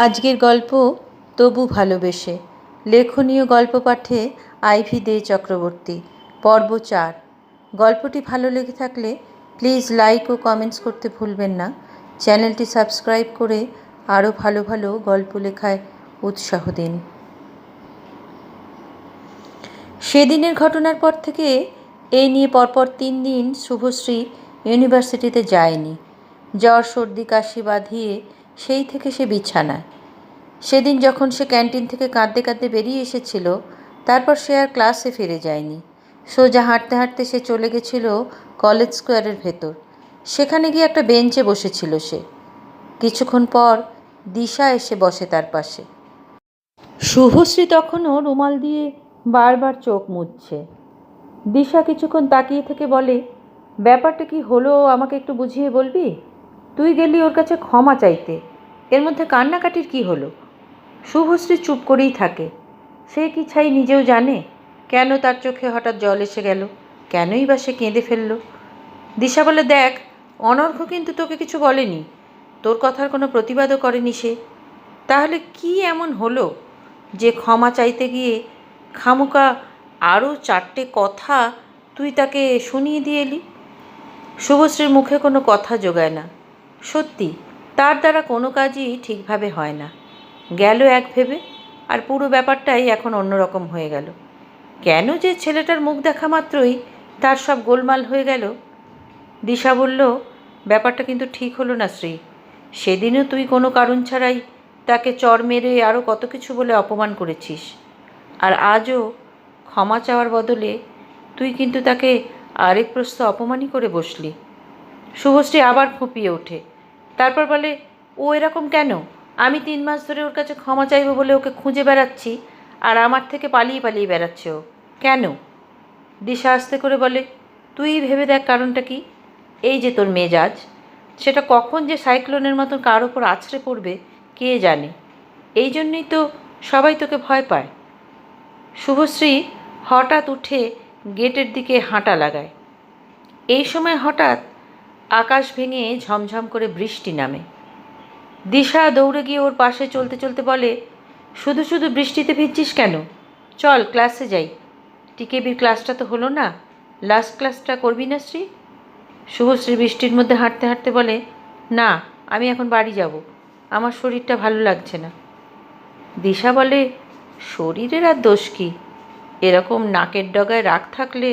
আজকের গল্প তবু ভালোবেসে। লেখনীয় গল্প পাঠে আইভি দে চক্রবর্তী। পর্ব 4। গল্পটি ভালো লেগে থাকলে প্লিজ লাইক ও কমেন্টস করতে ভুলবেন না। চ্যানেলটি সাবস্ক্রাইব করে আরও ভালো ভালো গল্প লেখায় উৎসাহ দিন। সেদিনের ঘটনার পর থেকে এই নিয়ে পরপর 3 দিন শুভশ্রী ইউনিভার্সিটিতে যায়নি। জ্বর সর্দি কাশি বাঁধিয়ে সেই থেকে সে বিছানায়। সেদিন যখন সে ক্যান্টিন থেকে কাঁদতে কাঁদতে বেরিয়ে এসেছিল, তারপর সে আর ক্লাসে ফিরে যায়নি। সোজা হাঁটতে হাঁটতে সে চলে গেছিল কলেজ স্কোয়ারের ভেতর। সেখানে গিয়ে একটা বেঞ্চে বসেছিল সে। কিছুক্ষণ পর দিশা এসে বসে তার পাশে। শুভশ্রী তখনও রুমাল দিয়ে বারবার চোখ মুছছে। দিশা কিছুক্ষণ তাকিয়ে থেকে বলে, ব্যাপারটা কি হলো আমাকে একটু বুঝিয়ে বলবি? তুই গেলি ওর কাছে ক্ষমা চাইতে, এর মধ্যে কান্নাকাটির কি হলো? শুভশ্রী চুপ করেই থাকে। সে কি ছাই নিজেও জানে কেন তার চোখে হঠাৎ জল এসে গেল, কেনই বা সে কেঁদে ফেলল। দিশা বলে, দেখ, অনর্ঘ কিন্তু তোকে কিছু বলেনি, তোর কথার কোনো প্রতিবাদও করেনি সে। তাহলে কি এমন হলো যে ক্ষমা চাইতে গিয়ে খামোকা আরও 4টে কথা তুই তাকে শুনিয়ে দিয়ে এলি? শুভশ্রীর মুখে কোনো কথা জোগায় না। সত্যি তার দ্বারা কোনো কাজই ঠিকভাবে হয় না। গেল এক ভেবে, আর পুরো ব্যাপারটাই এখন অন্যরকম হয়ে গেল। কেন যে ছেলেটার মুখ দেখা মাত্রই তার সব গোলমাল হয়ে গেল। দিশা বলল, ব্যাপারটা কিন্তু ঠিক হলো না শ্রী। সেদিনও তুই কোনো কারণ ছাড়াই তাকে চর মেরে আরও কত কিছু বলে অপমান করেছিস, আর আজও ক্ষমা চাওয়ার বদলে তুই কিন্তু তাকে আরেক প্রস্ত অপমানই করে বসলি। শুভশ্রী আবার ফুঁপিয়ে ওঠে। তারপর বলে, ও এরকম কেন? আমি 3 মাস ধরে ওর কাছে ক্ষমা চাইব বলে ওকে খুঁজে বেড়াচ্ছি, আর আমার থেকে পালিয়ে পালিয়ে বেড়াচ্ছে ও কেন? দিশা আস্তে করে বলে, তুই ভেবে দেখ কারণটা কি। এই যে তোর মেজাজ, সেটা কখন যে সাইক্লোনের মতন কার ওপর আছড়ে পড়বে কে জানে। এই জন্যই তো সবাই তোকে ভয় পায়। শুভশ্রী হঠাৎ উঠে গেটের দিকে হাঁটা লাগায়। এই সময় হঠাৎ আকাশ ভেঙে ঝমঝম করে বৃষ্টি নামে। দিশা দৌড়ে গিয়ে ওর পাশে চলতে চলতে বলে, শুধু শুধু বৃষ্টিতে ভিজছিস কেন? চল ক্লাসে যাই। টিকেবির ক্লাসটা তো হলো না, লাস্ট ক্লাসটা করবি না শ্রী? শুভশ্রী বৃষ্টির মধ্যে হাঁটতে হাঁটতে বলে, না, আমি এখন বাড়ি যাব, আমার শরীরটা ভালো লাগছে না। দিশা বলে, শরীরের আর দোষ কী? এরকম নাকের ডগায় রাগ থাকলে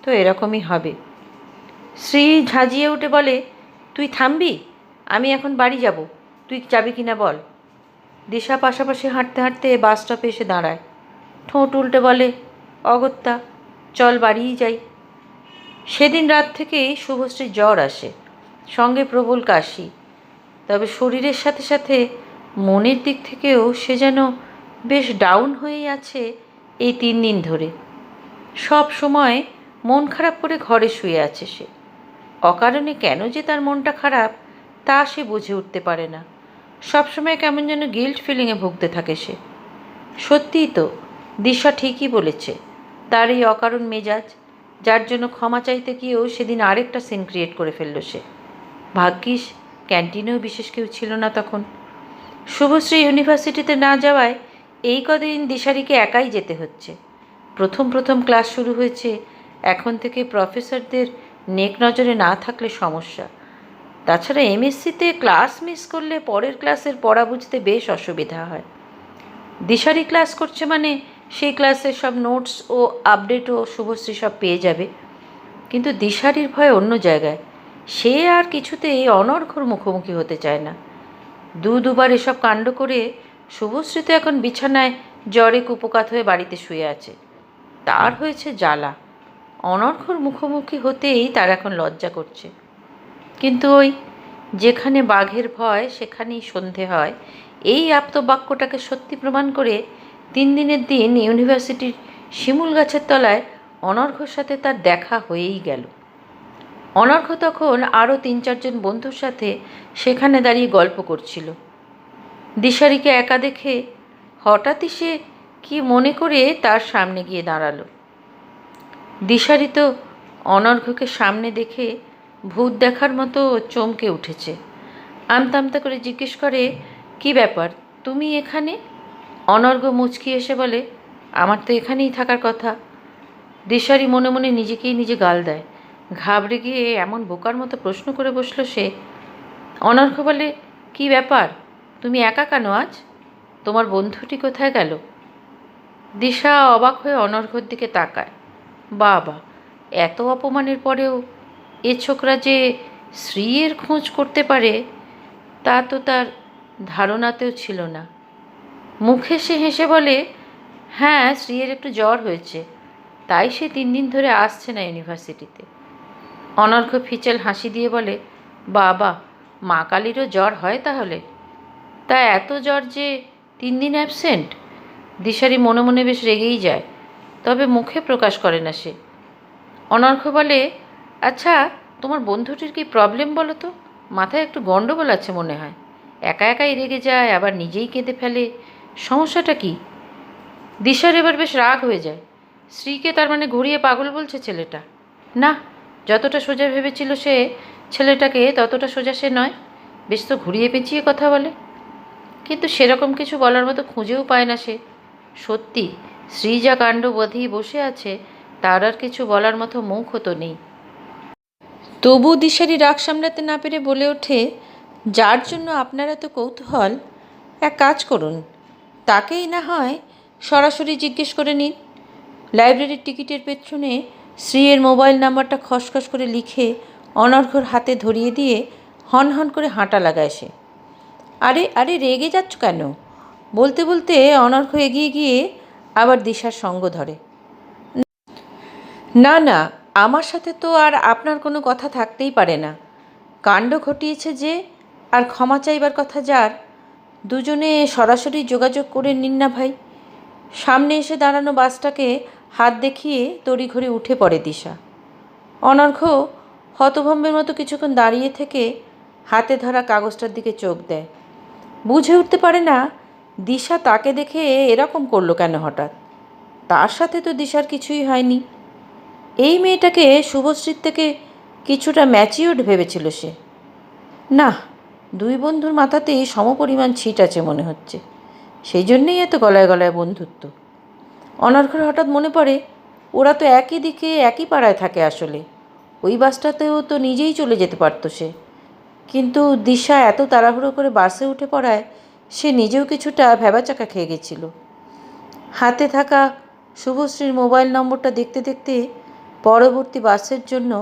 তো এরকমই হবে। শ্রী ঝাঁঝিয়ে উঠে বলে, তুই থামবি? আমি এখন বাড়ি যাব, তুই যাবি কি না বল। দিশা পাশাপাশি হাঁটতে হাঁটতে বাস স্টপে এসে দাঁড়ায়। ঠোঁট উল্টে বলে, অগত্যা, চল বাড়িই যাই। সেদিন রাত থেকেই শুভশ্রীর জ্বর আসে, সঙ্গে প্রবল কাশি। তবে শরীরের সাথে সাথে মনের দিক থেকেও সে যেন বেশ ডাউন হয়েই আছে এই 3 দিন ধরে। সব সময় মন খারাপ করে ঘরে শুয়ে আছে সে। অকারণে কেন যে তার মনটা খারাপ তা সে বুঝে উঠতে পারে না। সবসময় কেমন যেন গিল্ট ফিলিংয়ে ভুগতে থাকে সে। সত্যিই তো, দিশা ঠিকই বলেছে। তার এই অকারণ মেজাজ, যার জন্য ক্ষমা চাইতে গিয়েও সেদিন আরেকটা সিন ক্রিয়েট করে ফেলল সে। ভাগ্যিস ক্যান্টিনেও বিশেষ কেউ ছিল না তখন। শুভশ্রী ইউনিভার্সিটিতে না যাওয়ায় এই কদিন দিশারিকে একাই যেতে হচ্ছে। প্রথম প্রথম ক্লাস শুরু হয়েছে, এখন থেকে প্রফেসরদের নেক নজরে না থাকলে সমস্যা। তাছাড়া এমএসসিতে ক্লাস মিস করলে পরের ক্লাসের পড়া বুঝতে বেশ অসুবিধা হয়। দিশারি ক্লাস করছে মানে সেই ক্লাসের সব নোটস ও আপডেটও শুভশ্রী সব পেয়ে যাবে। কিন্তু দিশারির ভয় অন্য জায়গায়। সে আর কিছুতেই অনর্ঘর মুখোমুখি হতে চায় না। দুবার এসব কাণ্ড করে শুভশ্রী তো এখন বিছানায় জ্বরে কুপোকাত হয়ে বাড়িতে শুয়ে আছে। তার হয়েছে জ্বালা। অনর্ঘর মুখোমুখি হতেই তার এখন লজ্জা করছে। কিন্তু ওই যেখানে বাঘের ভয় সেখানেই সন্ধে হয়, এই আপ্তবাক্যটাকে সত্যি প্রমাণ করে 3 দিনের দিন ইউনিভার্সিটির শিমুল গাছের তলায় অনর্ঘর সাথে তার দেখা হয়েই গেল। অনর্ঘ তখন আরও 3-4 জন বন্ধুর সাথে সেখানে দাঁড়িয়ে গল্প করছিল। দিশারিকে একা দেখে হঠাৎই সে কি মনে করে তার সামনে গিয়ে দাঁড়ালো। দিশারি তো অনর্ঘকে সামনে দেখে ভূত দেখার মতো চমকে উঠেছে। আমতা আমতা করে জিজ্ঞেস করে, কি ব্যাপার, তুমি এখানে? অনর্ঘ্য মুচকি এসে বলে, আমার তো এখানেই থাকার কথা। দিশারি মনে মনে নিজেকেই নিজে গাল দেয়। ঘাবড়ে গিয়ে এমন বোকার মতো প্রশ্ন করে বসল সে। অনর্ঘ্য বলে, কি ব্যাপার, তুমি একা কেন আজ? তোমার বন্ধুটি কোথায় গেল? দিশা অবাক হয়ে অনর্ঘ্যর দিকে তাকায়। বাবা, এত অপমানের পরেও এ ছোকরা যে শ্রীয়ের খোঁজ করতে পারে তা তো তার ধারণাতেও ছিল না। মুখে সে হেসে বলে, হ্যাঁ, শ্রীয়ের একটু জ্বর হয়েছে, তাই সে 3 দিন ধরে আসছে না ইউনিভার্সিটিতে। অনর্ঘ্য ফিচেল হাসি দিয়ে বলে, বাবা, মা কালীরও জ্বর হয় তাহলে? তা এত জ্বর যে 3 দিন অ্যাবসেন্ট? দিশারি মনে মনে বেশ রেগেই যায়, তবে মুখে প্রকাশ করে না সে। অনর্ঘ্য বলে, আচ্ছা, তোমার বন্ধুটির কি প্রবলেম বলো তো? মাথায় একটু গণ্ডগোল আছে মনে হয়। একা একাই রেগে যায়, আবার নিজেই কেঁদে ফেলে। সমস্যাটা কি? দিশার এবার বেশ রাগ হয়ে যায়। শ্রীকে তার মানে ঘুরিয়ে পাগল বলছে ছেলেটা? না, যতটা সোজা ভেবেছিল সে ছেলেটাকে ততটা সোজা সে নয়। বেশ তো ঘুরিয়ে পেঁচিয়ে কথা বলে। কিন্তু সেরকম কিছু বলার মতো খুঁজেও পায় না সে। সত্যি, শ্রী যা কাণ্ড বাঁধিয়ে বসে আছে তার আর কিছু বলার মতো মুখও তো নেই। তবু দিশারি রাগ সামলাতে না পেরে বলে ওঠে, যার জন্য আপনার এত কৌতূহল, এক কাজ করুন, তাকেই না হয় সরাসরি জিজ্ঞেস করে নিন। লাইব্রেরির টিকিটের পেছনে শ্রীয়ের মোবাইল নাম্বারটা খসখস করে লিখে অনর্ঘ্যর হাতে ধরিয়ে দিয়ে হনহন করে হাঁটা লাগায় সে। আরে আরে, রেগে যাচ্ছ কেন? বলতে বলতে অনর্ঘ্য এগিয়ে গিয়ে আবার দিশার সঙ্গ ধরে। না না, আমার সাথে তো আর আপনার কোনো কথা থাকতেই পারে না। কাণ্ড ঘটিয়েছে যে, আর ক্ষমা চাইবার কথা যার, দুজনে সরাসরি যোগাযোগ করে নিন না ভাই। সামনে এসে দাঁড়ানো বাসটাকে হাত দেখিয়ে তড়িঘড়ি উঠে পড়ে দিশা। অনর্ঘ্য হতভম্বের মতো কিছুক্ষণ দাঁড়িয়ে থেকে হাতে ধরা কাগজটার দিকে চোখ দেয়। বুঝে উঠতে পারে না দিশা তাকে দেখে এরকম করলো কেন হঠাৎ। তার সাথে তো দিশার কিছুই হয়নি। এই মেয়েটাকে শুভশ্রীর থেকে কিছুটা ম্যাচিওর্ড ভেবেছিল সে। না, দুই বন্ধুর মাথাতেই সমপরিমাণ ছিট আছে মনে হচ্ছে, সেই জন্যেই এত গলায় গলায় বন্ধুত্ব। অনর্ঘ্যর হঠাৎ মনে পড়ে, ওরা তো একই দিকে একই পাড়ায় থাকে আসলে। ওই বাসটাতেও তো নিজেই চলে যেতে পারত সে। কিন্তু দিশা এত তাড়াহুড়ো করে বাসে উঠে পড়ায় সে নিজেও কিছুটা ভ্যাবাচাকা খেয়ে গেছিল। হাতে থাকা শুভশ্রীর মোবাইল নম্বরটা দেখতে দেখতে পরবর্তী বাসের জন্য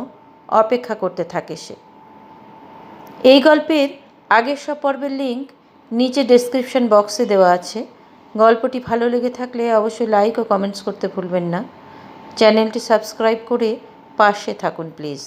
অপেক্ষা করতে থাকে সে। এই গল্পের আগের সব পর্বের লিঙ্ক নিচে ডেসক্রিপশন বক্সে দেওয়া আছে। গল্পটি ভালো লেগে থাকলে অবশ্যই লাইক ও কমেন্টস করতে ভুলবেন না। চ্যানেলটি সাবস্ক্রাইব করে পাশে থাকুন প্লিজ।